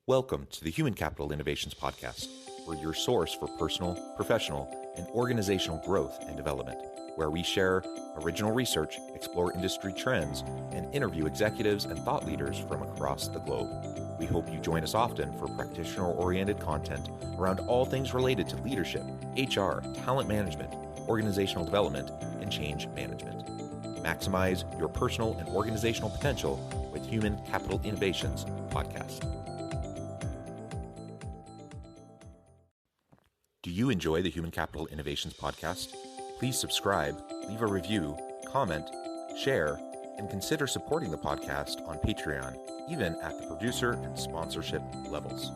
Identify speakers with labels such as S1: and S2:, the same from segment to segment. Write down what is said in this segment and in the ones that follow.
S1: Welcome to the Human Capital Innovations Podcast. We're your source for personal, professional, and organizational growth and development, where we share original research, explore industry trends, and interview executives and thought leaders from across the globe. We hope you join us often for practitioner-oriented content around all things related to leadership, HR, talent management, organizational development, and change management. Maximize your personal and organizational potential with Human Capital Innovations Podcast. Do you enjoy the Human Capital Innovations Podcast? Please subscribe, leave a review, comment, share, and consider supporting the podcast on Patreon, even at the producer and sponsorship levels.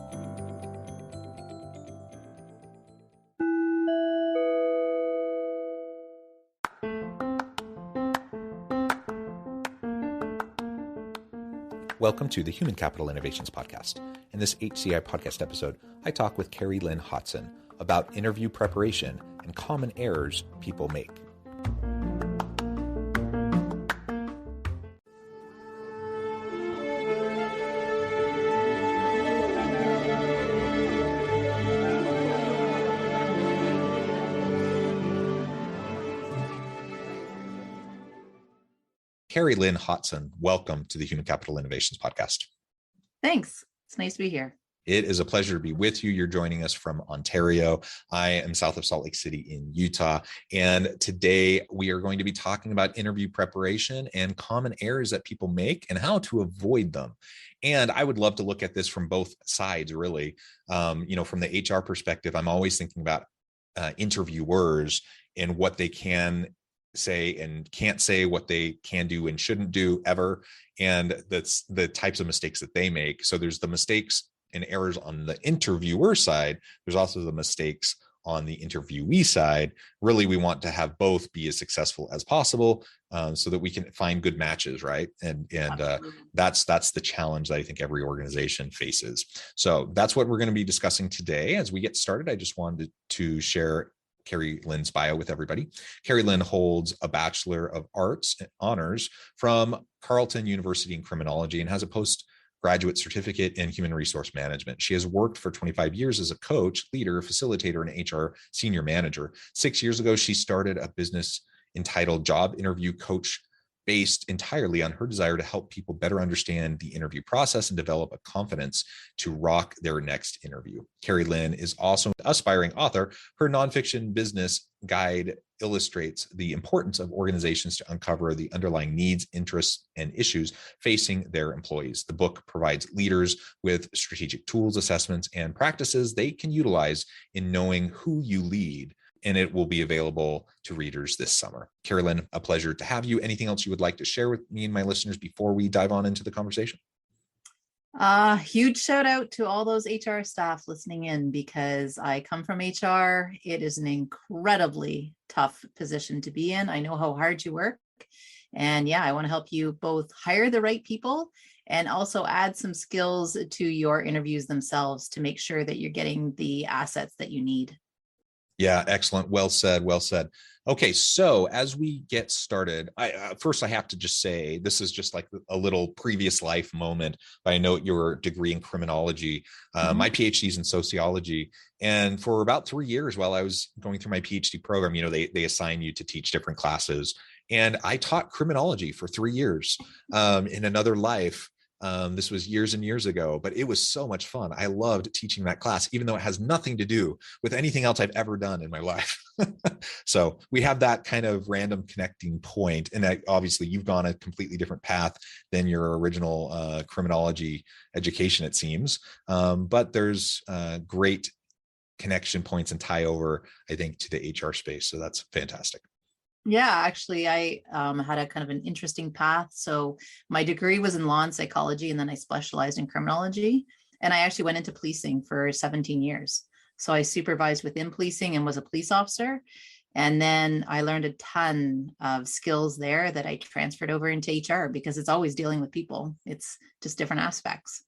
S1: Welcome to the Human Capital Innovations Podcast. In this HCI Podcast episode, I talk with Carrie-Lynn Hotson about interview preparation and common errors people make. Carrie-Lynn Hotson, welcome to the Human Capital Innovations Podcast.
S2: Thanks. It's nice to be here.
S1: It is a pleasure to be with you. You're joining us from Ontario. I am south of Salt Lake City in Utah. And today we are going to be talking about interview preparation and common errors that people make and how to avoid them. And I would love to look at this from both sides, really. From the HR perspective, I'm always thinking about interviewers and what they can say and can't say, what they can do and shouldn't do ever. And that's the types of mistakes that they make. So there's the mistakes and errors on the interviewer side. There's also the mistakes on the interviewee side. Really, we want to have both be as successful as possible so that we can find good matches, right? And that's the challenge that I think every organization faces. So that's what we're going to be discussing today. As we get started, I just wanted to share Carrie-Lynn's bio with everybody. Carrie-Lynn holds a Bachelor of Arts Honors from Carleton University in Criminology and has a postgraduate certificate in Human Resource Management. She has worked for 25 years as a coach, leader, facilitator, and HR senior manager. 6 years ago, she started a business entitled Job Interview Coach, based entirely on her desire to help people better understand the interview process and develop a confidence to rock their next interview. Carrie-Lynn is also an aspiring author. Her nonfiction business guide illustrates the importance of organizations to uncover the underlying needs, interests, and issues facing their employees. The book provides leaders with strategic tools, assessments, and practices they can utilize in knowing who you lead, and it will be available to readers this summer. Carrie-Lynn, a pleasure to have you. Anything else you would like to share with me and my listeners before we dive on into the conversation?
S2: Huge shout out to all those HR staff listening in, because I come from HR. It is an incredibly tough position to be in. I know how hard you work. And I want to help you both hire the right people and also add some skills to your interviews themselves to make sure that you're getting the assets that you need.
S1: Yeah, excellent. Well said. Well said. Okay, so as we get started, I have to just say, this is just like a little previous life moment. I note your degree in criminology. My PhD is in sociology. And for about 3 years while I was going through my PhD program, they assign you to teach different classes. And I taught criminology for 3 years in another life. This was years and years ago, but it was so much fun. I loved teaching that class, even though it has nothing to do with anything else I've ever done in my life. So we have that kind of random connecting point. And obviously you've gone a completely different path than your original criminology education, it seems. But there's great connection points and tie over, I think, to the HR space. So that's fantastic.
S2: Yeah, actually, I had a kind of an interesting path. So my degree was in law and psychology, and then I specialized in criminology. And I actually went into policing for 17 years. So I supervised within policing and was a police officer. And then I learned a ton of skills there that I transferred over into HR, because it's always dealing with people. It's just different aspects.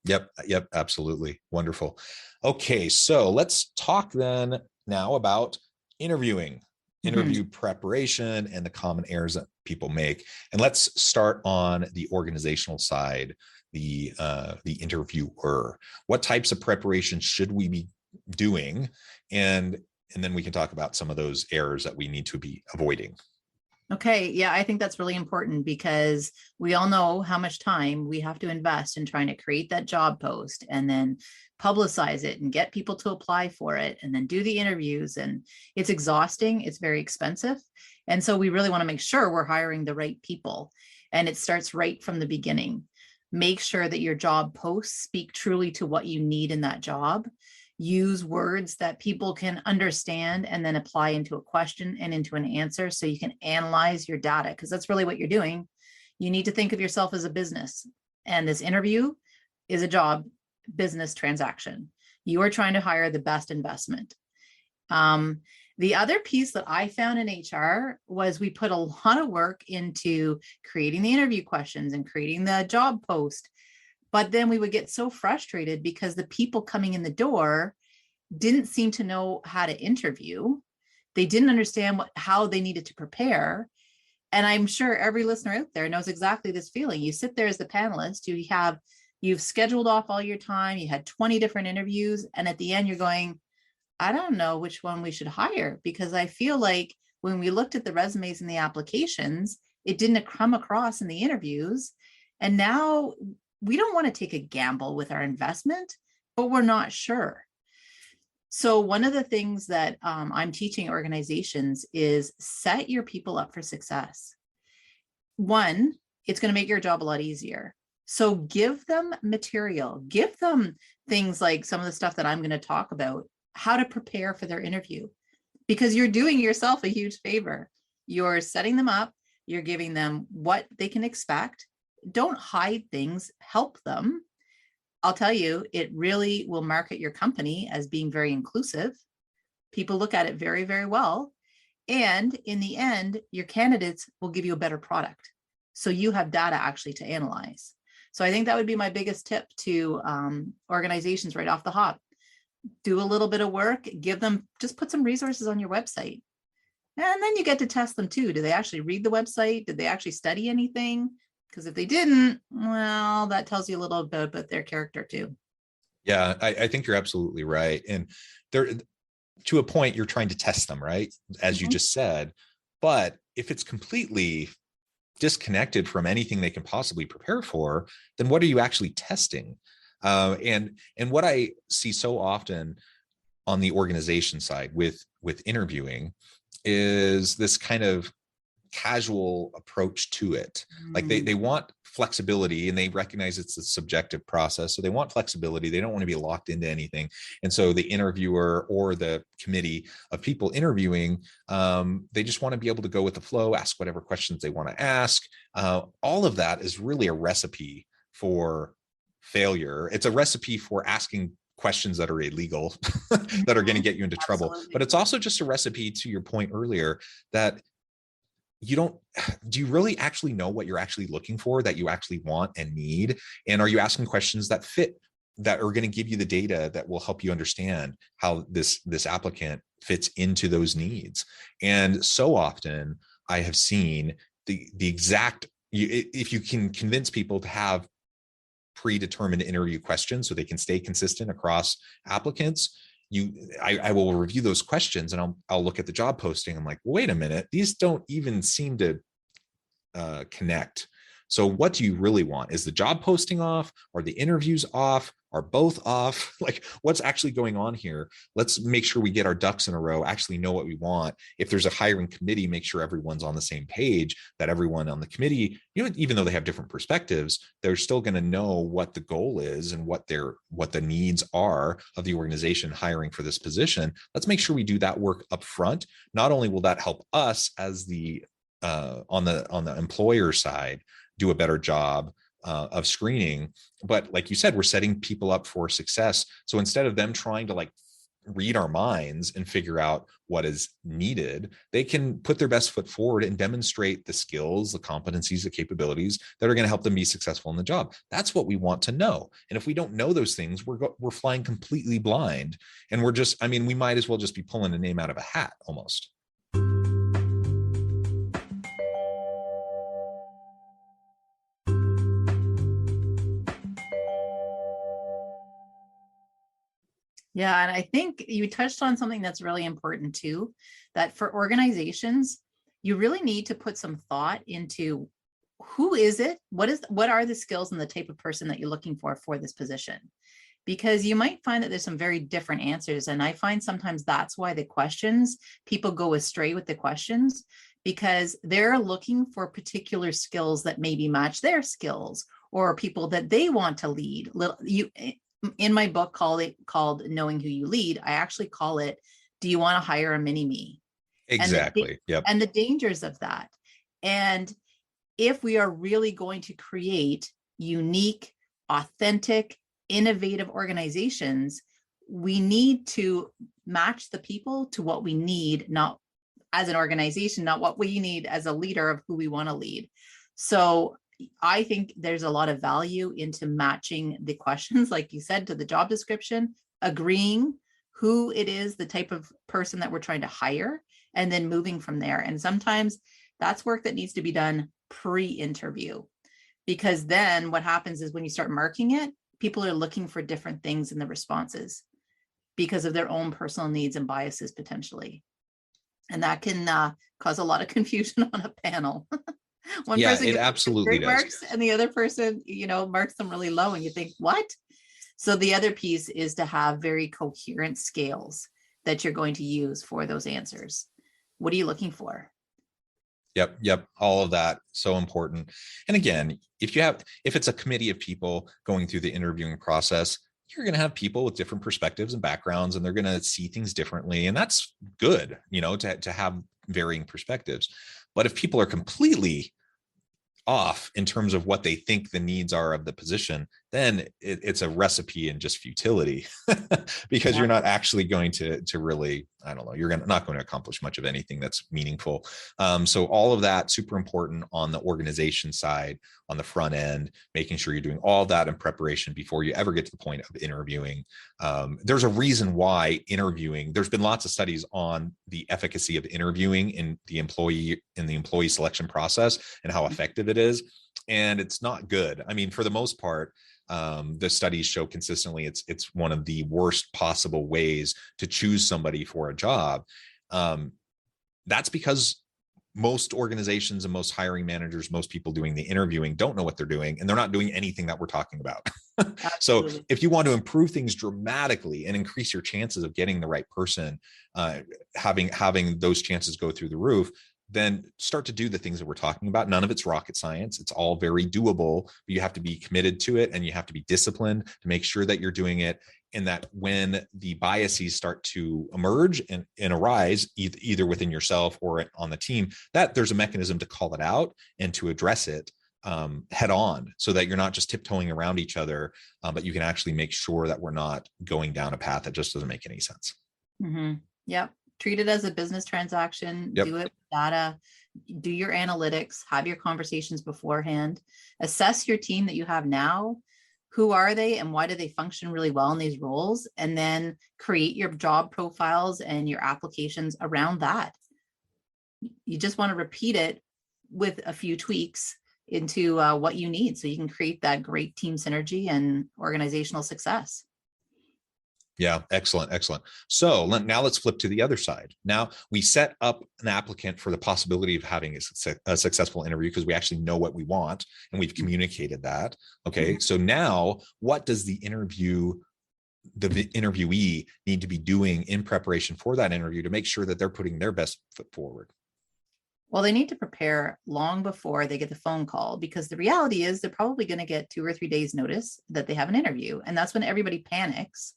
S1: Yep, absolutely. Wonderful. Okay, so let's talk then now about interviewing. Interview preparation and the common errors that people make. And let's start on the organizational side. the interviewer. What types of preparation should we be doing? And then we can talk about some of those errors that we need to be avoiding.
S2: Okay. Yeah, I think that's really important because we all know how much time we have to invest in trying to create that job post and then publicize it and get people to apply for it and then do the interviews. And it's exhausting. It's very expensive. And so we really want to make sure we're hiring the right people. And it starts right from the beginning. Make sure that your job posts speak truly to what you need in that job. Use words that people can understand and then apply into a question and into an answer so you can analyze your data, because that's really what you're doing. You need to think of yourself as a business, and this interview is a job business transaction. You are trying to hire the best investment. The other piece that I found in HR was we put a lot of work into creating the interview questions and creating the job post. But then we would get so frustrated because the people coming in the door didn't seem to know how to interview. They didn't understand how they needed to prepare. And I'm sure every listener out there knows exactly this feeling. You sit there as the panelist, you've scheduled off all your time, you had 20 different interviews, and at the end you're going, I don't know which one we should hire, because I feel like when we looked at the resumes and the applications, it didn't come across in the interviews. And now we don't want to take a gamble with our investment, but we're not sure. So one of the things that I'm teaching organizations is set your people up for success. One, it's going to make your job a lot easier. So give them material, give them things like some of the stuff that I'm going to talk about, how to prepare for their interview, because you're doing yourself a huge favor. You're setting them up, you're giving them what they can expect. Don't hide things, help them. I'll tell you, it really will market your company as being very inclusive. People look at it very, very well. And in the end, your candidates will give you a better product. So you have data actually to analyze. So I think that would be my biggest tip to organizations right off the hop. Do a little bit of work, just put some resources on your website. And then you get to test them too. Do they actually read the website? Did they actually study anything? Because if they didn't, well, that tells you a little bit about their character too.
S1: Yeah, I think you're absolutely right. And there, to a point, you're trying to test them, right? As you just said. But if it's completely disconnected from anything they can possibly prepare for, then what are you actually testing? And what I see so often on the organization side with interviewing is this kind of casual approach to it. Like they want flexibility, and they recognize it's a subjective process. So they want flexibility. They don't want to be locked into anything. And so the interviewer or the committee of people interviewing, they just want to be able to go with the flow, ask whatever questions they want to ask. All of that is really a recipe for failure. It's a recipe for asking questions that are illegal, that are going to get you into trouble. But it's also just a recipe, to your point earlier, that do you really actually know what you're actually looking for, that you actually want and need? And are you asking questions that fit, that are going to give you the data that will help you understand how this applicant fits into those needs? And so often I have seen the exact, if you can convince people to have predetermined interview questions so they can stay consistent across applicants, I will review those questions, and I'll look at the job posting. I'm like, wait a minute, these don't even seem to connect. So what do you really want? Is the job posting off? Are the interviews off? Are both off? Like, what's actually going on here? Let's make sure we get our ducks in a row, actually know what we want. If there's a hiring committee, make sure everyone's on the same page, that everyone on the committee, even though they have different perspectives, they're still going to know what the goal is and what the needs are of the organization hiring for this position. Let's make sure we do that work up front. Not only will that help us as the on the employer side do a better job of screening, but like you said, we're setting people up for success. So instead of them trying to read our minds and figure out what is needed, they can put their best foot forward and demonstrate the skills, the competencies, the capabilities that are going to help them be successful in the job. That's what we want to know. And if we don't know those things, we're flying completely blind, and we might as well just be pulling a name out of a hat almost.
S2: Yeah, and I think you touched on something that's really important too, that for organizations, you really need to put some thought into who is it? What are the skills and the type of person that you're looking for this position? Because you might find that there's some very different answers. And I find sometimes that's why the questions, people go astray with the questions, because they're looking for particular skills that maybe match their skills or people that they want to lead. In my book called Knowing Who You Lead, I actually call it, do you want to hire a mini me?
S1: Exactly. Yep.
S2: And the dangers of that. And if we are really going to create unique, authentic, innovative organizations, we need to match the people to what we need, not as an organization, not what we need as a leader of who we want to lead. So I think there's a lot of value into matching the questions, like you said, to the job description, agreeing who it is, the type of person that we're trying to hire, and then moving from there. And sometimes that's work that needs to be done pre-interview, because then what happens is when you start marking it, people are looking for different things in the responses because of their own personal needs and biases potentially. And that can cause a lot of confusion on a panel. One person
S1: it
S2: gets
S1: absolutely
S2: great
S1: does.
S2: marks and the other person, marks them really low, and you think, what? So the other piece is to have very coherent scales that you're going to use for those answers. What are you looking for?
S1: Yep. All of that. So important. And again, if it's a committee of people going through the interviewing process, you're going to have people with different perspectives and backgrounds, and they're going to see things differently. And that's good, to have varying perspectives. But if people are completely off in terms of what they think the needs are of the position, then it's a recipe in just futility because you're not actually going to really, I don't know, you're not going to accomplish much of anything that's meaningful. So all of that super important on the organization side, on the front end, making sure you're doing all that in preparation before you ever get to the point of interviewing. There's a reason why interviewing, there's been lots of studies on the efficacy of interviewing in the employee selection process and how effective it is. And it's not good. I mean, for the most part, the studies show consistently it's one of the worst possible ways to choose somebody for a job. That's because most organizations and most hiring managers, most people doing the interviewing don't know what they're doing, and they're not doing anything that we're talking about. So if you want to improve things dramatically and increase your chances of getting the right person, having those chances go through the roof, then start to do the things that we're talking about. None of it's rocket science. It's all very doable, but you have to be committed to it, and you have to be disciplined to make sure that you're doing it. And that when the biases start to emerge and arise, either within yourself or on the team, that there's a mechanism to call it out and to address it head on, so that you're not just tiptoeing around each other, but you can actually make sure that we're not going down a path that just doesn't make any sense.
S2: Mm-hmm. Yep. Treat it as a business transaction.
S1: Yep.
S2: Do it with data, do your analytics, have your conversations beforehand, assess your team that you have now. Who are they and why do they function really well in these roles? And then create your job profiles and your applications around that. You just want to repeat it with a few tweaks into what you need, so you can create that great team synergy and organizational success.
S1: Yeah, excellent. So now let's flip to the other side. Now we set up an applicant for the possibility of having a successful interview because we actually know what we want and we've communicated that. Okay, so now what does the interviewee need to be doing in preparation for that interview to make sure that they're putting their best foot forward?
S2: Well, they need to prepare long before they get the phone call, because the reality is they're probably going to get 2 or 3 days notice that they have an interview, and that's when everybody panics.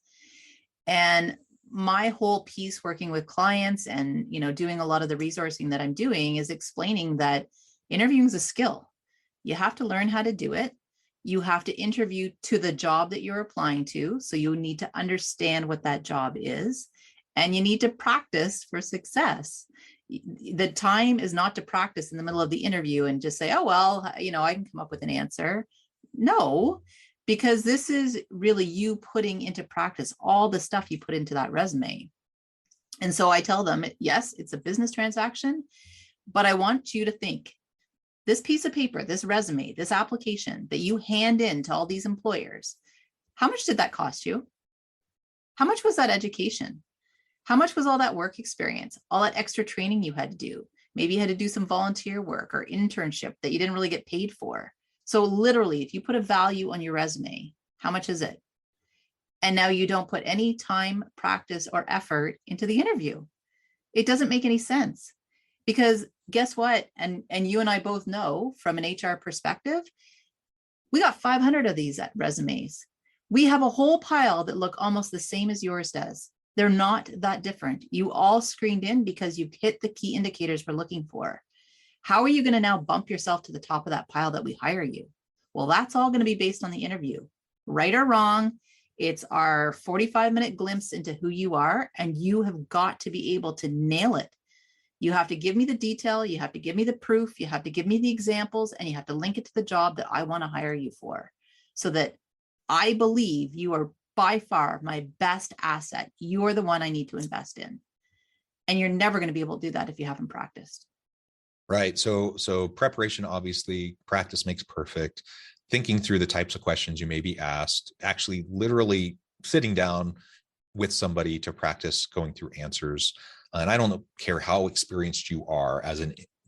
S2: And my whole piece working with clients and, doing a lot of the resourcing that I'm doing is explaining that interviewing is a skill. You have to learn how to do it. You have to interview to the job that you're applying to. So you need to understand what that job is, and you need to practice for success. The time is not to practice in the middle of the interview and just say, oh, well, I can come up with an answer. No, because this is really you putting into practice all the stuff you put into that resume. And so I tell them, yes, it's a business transaction, but I want you to think, this piece of paper, this resume, this application that you hand in to all these employers, how much did that cost you? How much was that education? How much was all that work experience, all that extra training you had to do? Maybe you had to do some volunteer work or internship that you didn't really get paid for. So literally, if you put a value on your resume, how much is it? And now you don't put any time, practice, or effort into the interview. It doesn't make any sense, because guess what? And you and I both know from an HR perspective, we got 500 of these resumes. We have a whole pile that look almost the same as yours does. They're not that different. You all screened in because you've hit the key indicators we're looking for. How are you going to now bump yourself to the top of that pile that we hire you? Well, that's all going to be based on the interview. Right or wrong, it's our 45-minute glimpse into who you are, and you have got to be able to nail it. You have to give me the detail, you have to give me the proof, you have to give me the examples, and you have to link it to the job that I want to hire you for, so that I believe you are by far my best asset. You're the one I need to invest in. And you're never going to be able to do that if you haven't practiced.
S1: Right. So preparation, obviously, practice makes perfect. Thinking through the types of questions you may be asked, actually literally sitting down with somebody to practice going through answers. And I don't care how experienced you are as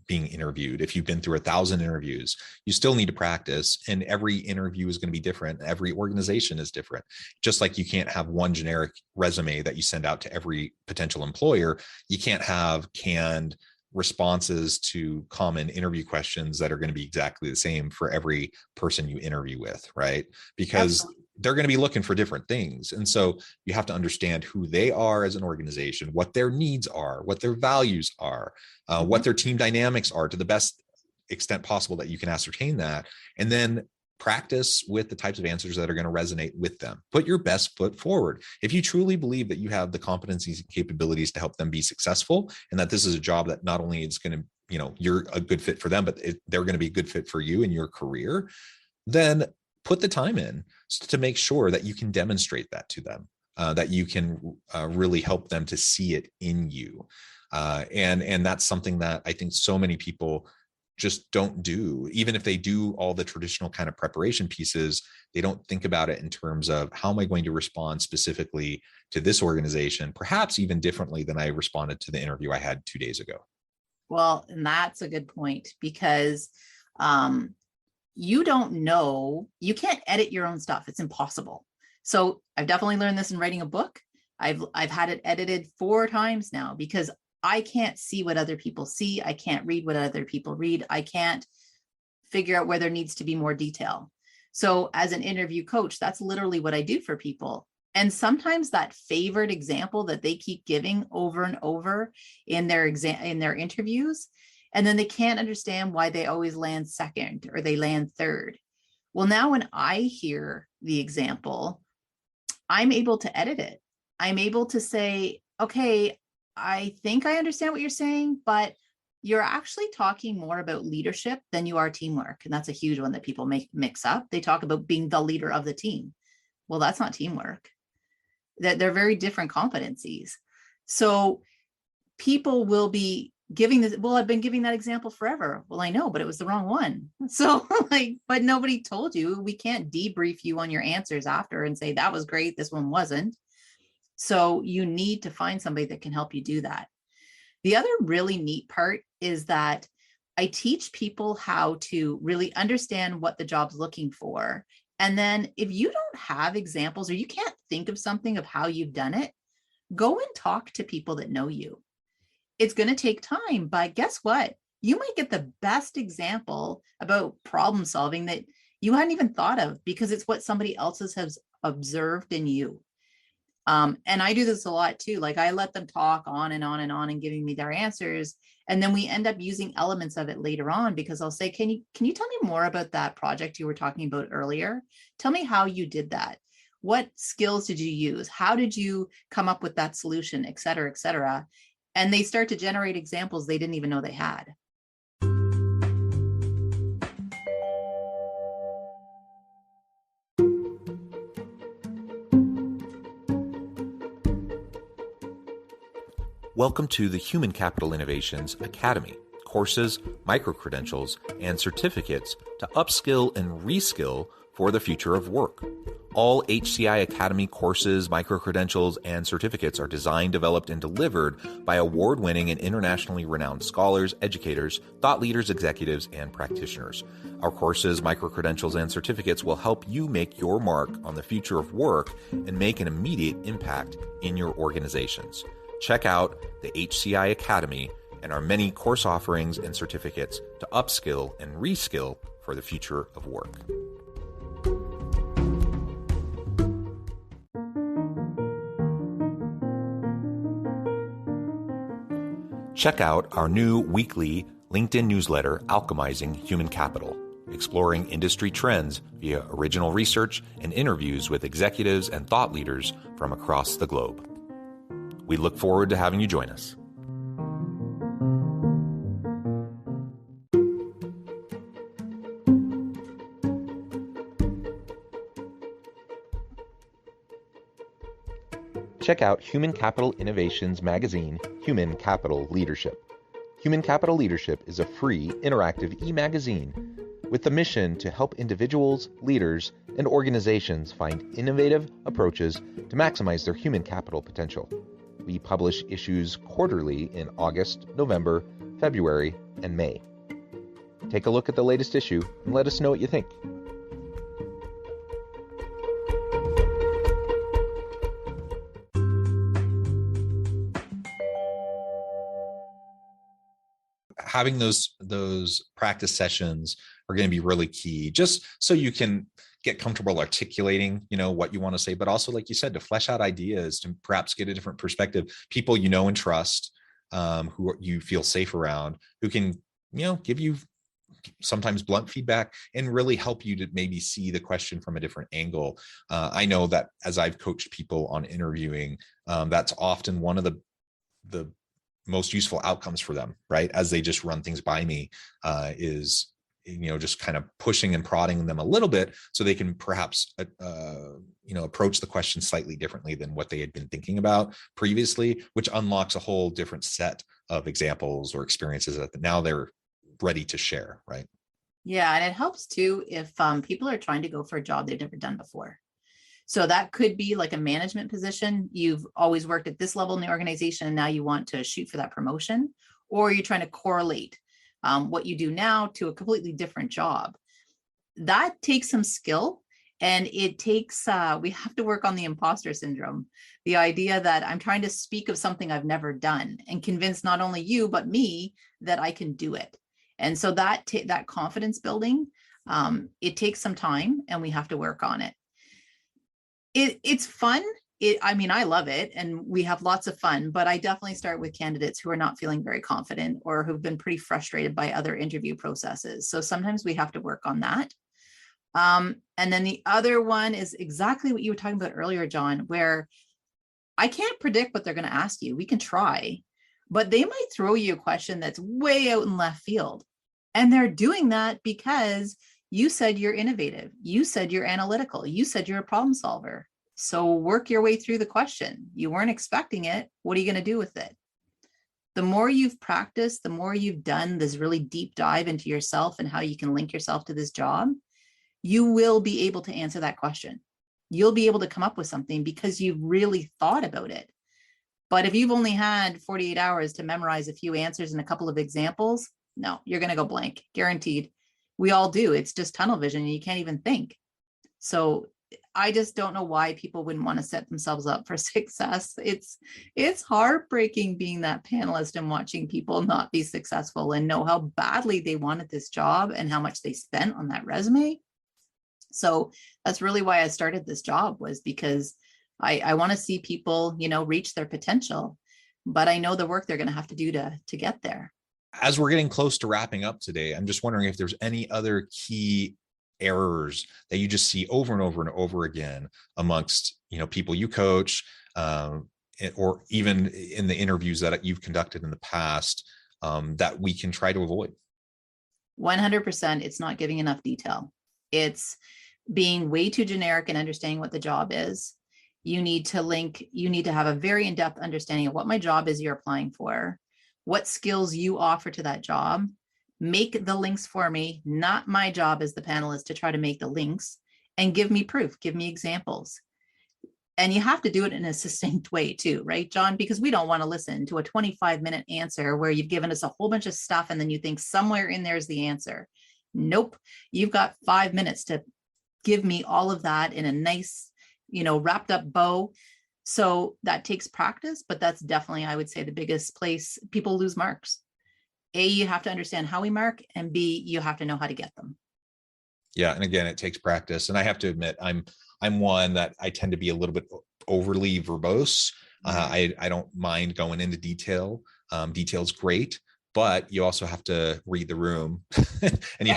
S1: being interviewed. If you've been through 1,000 interviews, you still need to practice. And every interview is going to be different. Every organization is different. Just like you can't have one generic resume that you send out to every potential employer, you can't have canned responses to common interview questions that are going to be exactly the same for every person you interview with, right? Because Absolutely. They're going to be looking for different things. And so you have to understand who they are as an organization, what their needs are, what their values are, what their team dynamics are to the best extent possible that you can ascertain that. And then practice with the types of answers that are going to resonate with them. Put your best foot forward. If you truly believe that you have the competencies and capabilities to help them be successful, and that this is a job that not only is going to, you're a good fit for them, but they're going to be a good fit for you in your career, then put the time in to make sure that you can demonstrate that to them, that you can really help them to see it in you. And that's something that I think so many people just don't do. Even if they do all the traditional kind of preparation pieces, they don't think about it in terms of, how am I going to respond specifically to this organization, perhaps even differently than I responded to the interview I had 2 days ago.
S2: Well, and that's a good point, because you don't know, you can't edit your own stuff. It's impossible. So I've definitely learned this in writing a book. I've had it edited 4 times now, because I can't see what other people see. I can't read what other people read. I can't figure out where there needs to be more detail. So as an interview coach, that's literally what I do for people. And sometimes that favorite example that they keep giving over and over in their interviews, and then they can't understand why they always land second or they land third. Well, now when I hear the example, I'm able to edit it. I'm able to say, okay, I think I understand what you're saying, but you're actually talking more about leadership than you are teamwork. And that's a huge one that people mix up. They talk about being the leader of the team. Well, that's not teamwork. They're very different competencies. So people will be giving this, well, I've been giving that example forever. Well, I know, but it was the wrong one. So but nobody told you. We can't debrief you on your answers after and say, that was great, this one wasn't. So you need to find somebody that can help you do that. The other really neat part is that I teach people how to really understand what the job's looking for. And then if you don't have examples, or you can't think of something of how you've done it, go and talk to people that know you. It's going to take time, but guess what? You might get the best example about problem solving that you hadn't even thought of, because it's what somebody else has observed in you. And I do this a lot too. Like, I let them talk on and on and on and giving me their answers. And then we end up using elements of it later on, because I'll say, can you tell me more about that project you were talking about earlier? Tell me how you did that. What skills did you use? How did you come up with that solution, et cetera, et cetera. And they start to generate examples they didn't even know they had.
S1: Welcome to the Human Capital Innovations Academy. Courses, micro-credentials, and certificates to upskill and reskill for the future of work. All HCI Academy courses, micro-credentials, and certificates are designed, developed, and delivered by award-winning and internationally renowned scholars, educators, thought leaders, executives, and practitioners. Our courses, micro-credentials, and certificates will help you make your mark on the future of work and make an immediate impact in your organizations. Check out the HCI Academy and our many course offerings and certificates to upskill and reskill for the future of work. Check out our new weekly LinkedIn newsletter, Alchemizing Human Capital, exploring industry trends via original research and interviews with executives and thought leaders from across the globe. We look forward to having you join us. Check out Human Capital Innovations magazine, Human Capital Leadership. Human Capital Leadership is a free, interactive e-magazine with the mission to help individuals, leaders, and organizations find innovative approaches to maximize their human capital potential. We publish issues quarterly in August, November, February, and May. Take a look at the latest issue and let us know what you think. Having those practice sessions are going to be really key, just so you can get comfortable articulating, what you want to say, but also, like you said, to flesh out ideas, to perhaps get a different perspective, people you know and trust, who you feel safe around, who can, give you sometimes blunt feedback and really help you to maybe see the question from a different angle. I know that as I've coached people on interviewing, that's often one of the most useful outcomes for them, right? As they just run things by me, is, just kind of pushing and prodding them a little bit so they can perhaps, approach the question slightly differently than what they had been thinking about previously, which unlocks a whole different set of examples or experiences that now they're ready to share, right?
S2: Yeah, and it helps too if people are trying to go for a job they've never done before. So that could be like a management position. You've always worked at this level in the organization, and now you want to shoot for that promotion, or you're trying to correlate what you do now to a completely different job. That takes some skill, and it takes, we have to work on the imposter syndrome. The idea that I'm trying to speak of something I've never done and convince not only you, but me that I can do it. And so that confidence building, it takes some time, and we have to work on it. It's fun. I love it, and we have lots of fun, but I definitely start with candidates who are not feeling very confident or who've been pretty frustrated by other interview processes. So sometimes we have to work on that. And then the other one is exactly what you were talking about earlier, John, where I can't predict what they're going to ask you. We can try, but they might throw you a question that's way out in left field. And they're doing that because you said you're innovative. You said you're analytical. You said you're a problem solver. So work your way through the question. You weren't expecting it. What are you going to do with it? The more you've practiced, the more you've done this really deep dive into yourself and how you can link yourself to this job, you will be able to answer that question. You'll be able to come up with something because you've really thought about it. But if you've only had 48 hours to memorize a few answers and a couple of examples, no, you're going to go blank, guaranteed. We all do. It's just tunnel vision and you can't even think. So I just don't know why people wouldn't want to set themselves up for success. It's heartbreaking being that panelist and watching people not be successful and know how badly they wanted this job and how much they spent on that resume. So that's really why I started this job, was because I want to see people, reach their potential, but I know the work they're going to have to do to get there.
S1: As we're getting close to wrapping up today, I'm just wondering if there's any other key errors that you just see over and over and over again amongst, people you coach, or even in the interviews that you've conducted in the past, that we can try to avoid.
S2: 100%. It's not giving enough detail. It's being way too generic and understanding what the job is. You need to have a very in-depth understanding of what my job is you're applying for, what skills you offer to that job. Make the links for me, not my job as the panelist to try to make the links, and give me proof, give me examples. And you have to do it in a succinct way too, right, John? Because we don't want to listen to a 25-minute answer where you've given us a whole bunch of stuff and then you think somewhere in there is the answer. Nope. You've got 5 minutes to give me all of that in a nice, wrapped up bow. So that takes practice, but that's definitely, I would say, the biggest place people lose marks. A, you have to understand how we mark, and B, you have to know how to get them.
S1: Yeah. And again, it takes practice. And I have to admit, I'm one that I tend to be a little bit overly verbose. I don't mind going into detail. Detail's great, but you also have to read the room and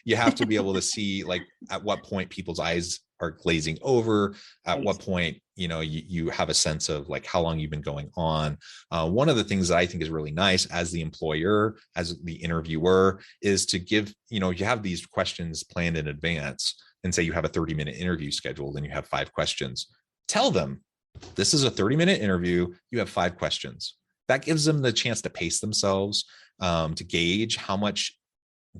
S1: you have to be able to see like at what point people's eyes are glazing over, at what point, you have a sense of like how long you've been going on. One of the things that I think is really nice as the employer, as the interviewer, is to give, you have these questions planned in advance, and say you have a 30-minute interview scheduled and you have 5 questions. Tell them, this is a 30-minute interview. You have 5 questions. That gives them the chance to pace themselves, to gauge how much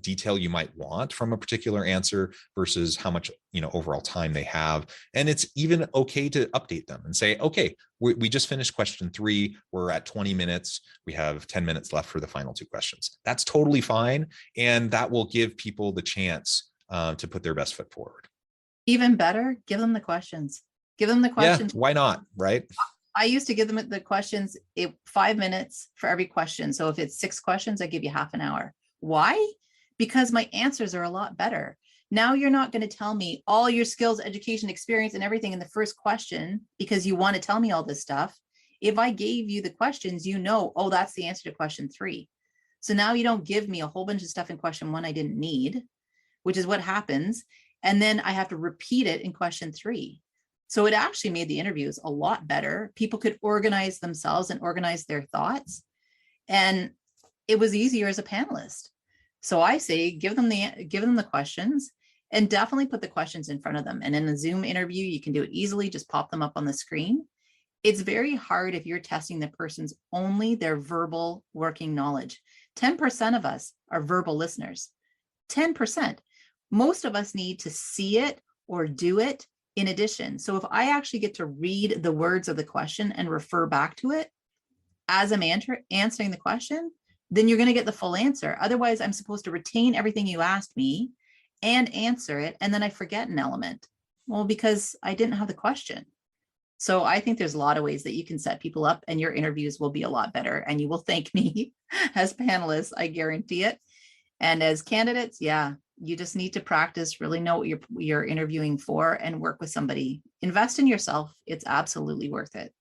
S1: detail you might want from a particular answer versus how much, overall time they have. And it's even okay to update them and say, okay, we just finished question 3. We're at 20 minutes. We have 10 minutes left for the final 2 questions. That's totally fine. And that will give people the chance to put their best foot forward.
S2: Even better, give them the questions. Give them the questions.
S1: Yeah, why not? Right.
S2: I used to give them the questions, 5 minutes for every question. So if it's 6 questions, I give you half an hour. Why? Because my answers are a lot better. Now you're not going to tell me all your skills, education, experience, and everything in the first question because you want to tell me all this stuff. If I gave you the questions, oh, that's the answer to question 3. So now you don't give me a whole bunch of stuff in question 1 I didn't need, which is what happens. And then I have to repeat it in question 3. So it actually made the interviews a lot better. People could organize themselves and organize their thoughts. And it was easier as a panelist. So I say, give them the questions, and definitely put the questions in front of them. And in a Zoom interview, you can do it easily. Just pop them up on the screen. It's very hard if you're testing the person's only their verbal working knowledge. 10% of us are verbal listeners. 10%. Most of us need to see it or do it in addition. So if I actually get to read the words of the question and refer back to it as I'm answering the question, then you're going to get the full answer. Otherwise, I'm supposed to retain everything you asked me and answer it, and then I forget an element. Well, because I didn't have the question. So I think there's a lot of ways that you can set people up, and your interviews will be a lot better, and you will thank me as panelists, I guarantee it. And as candidates, you just need to practice, really know what you're interviewing for, and work with somebody. Invest in yourself. It's absolutely worth it.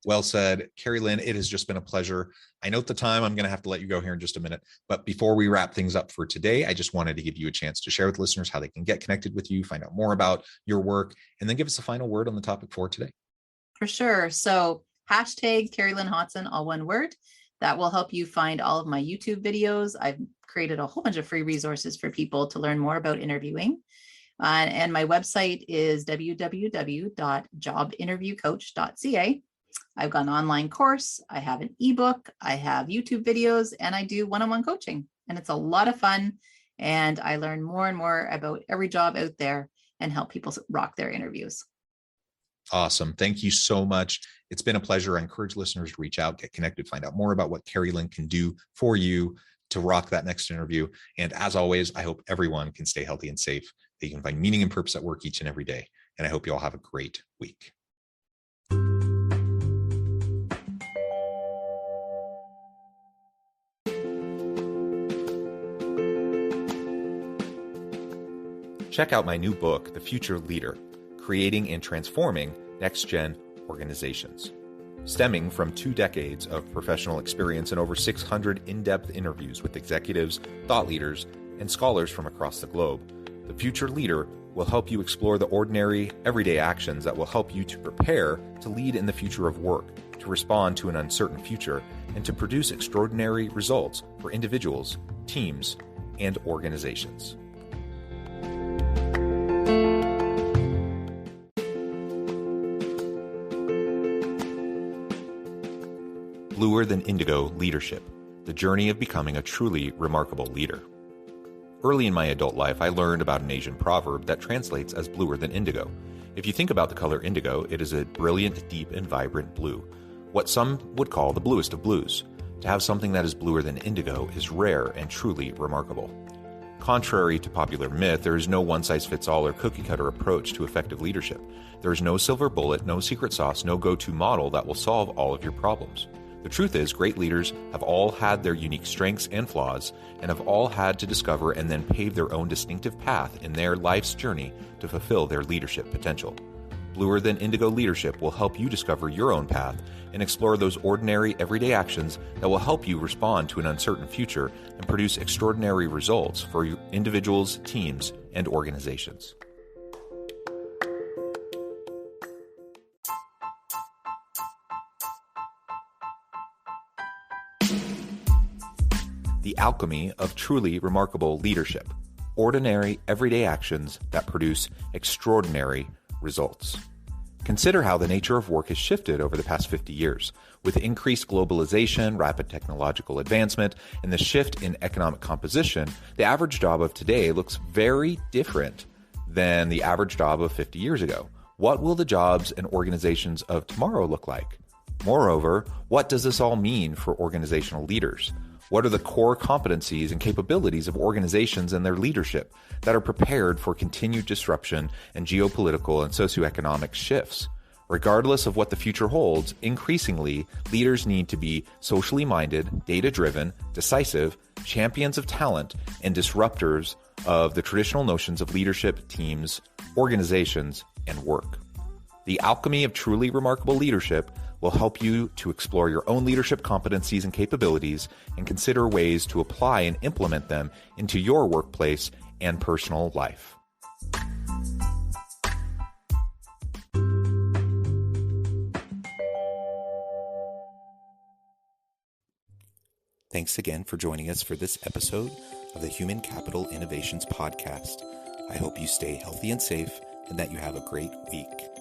S1: Well said, Carrie-Lynn. It has just been a pleasure. I note the time. I'm going to have to let you go here in just a minute. But before we wrap things up for today, I just wanted to give you a chance to share with listeners how they can get connected with you, find out more about your work, and then give us a final word on the topic for today.
S2: For sure. So hashtag Carrie-Lynn Hotson, all one word. That will help you find all of my YouTube videos. I've created a whole bunch of free resources for people to learn more about interviewing. And my website is www.jobinterviewcoach.ca. I've got an online course, I have an ebook, I have YouTube videos, and I do one-on-one coaching. And it's a lot of fun. And I learn more and more about every job out there and help people rock their interviews.
S1: Awesome. Thank you so much. It's been a pleasure. I encourage listeners to reach out, get connected, find out more about what Carrie-Lynn can do for you to rock that next interview. And as always, I hope everyone can stay healthy and safe. They can find meaning and purpose at work each and every day. And I hope you all have a great week. Check out my new book, The Future Leader, Creating and Transforming Next-Gen Organizations. Stemming from 2 decades of professional experience and over 600 in-depth interviews with executives, thought leaders, and scholars from across the globe, The Future Leader will help you explore the ordinary, everyday actions that will help you to prepare to lead in the future of work, to respond to an uncertain future, and to produce extraordinary results for individuals, teams, and organizations. Bluer Than Indigo Leadership, the journey of becoming a truly remarkable leader. Early in my adult life, I learned about an Asian proverb that translates as bluer than indigo. If you think about the color indigo, it is a brilliant, deep, and vibrant blue, what some would call the bluest of blues. To have something that is bluer than indigo is rare and truly remarkable. Contrary to popular myth, there is no one-size-fits-all or cookie-cutter approach to effective leadership. There is no silver bullet, no secret sauce, no go-to model that will solve all of your problems. The truth is, great leaders have all had their unique strengths and flaws, and have all had to discover and then pave their own distinctive path in their life's journey to fulfill their leadership potential. Bluer Than Indigo Leadership will help you discover your own path and explore those ordinary, everyday actions that will help you respond to an uncertain future and produce extraordinary results for individuals, teams, and organizations. The alchemy of truly remarkable leadership. Ordinary, everyday actions that produce extraordinary results. Consider how the nature of work has shifted over the past 50 years. With increased globalization, rapid technological advancement, and the shift in economic composition, the average job of today looks very different than the average job of 50 years ago. What will the jobs and organizations of tomorrow look like? Moreover, what does this all mean for organizational leaders? What are the core competencies and capabilities of organizations and their leadership that are prepared for continued disruption and geopolitical and socioeconomic shifts? Regardless of what the future holds, increasingly, leaders need to be socially minded, data-driven, decisive, champions of talent, and disruptors of the traditional notions of leadership, teams, organizations, and work. The alchemy of truly remarkable leadership will help you to explore your own leadership competencies and capabilities and consider ways to apply and implement them into your workplace and personal life. Thanks again for joining us for this episode of the Human Capital Innovations Podcast. I hope you stay healthy and safe and that you have a great week.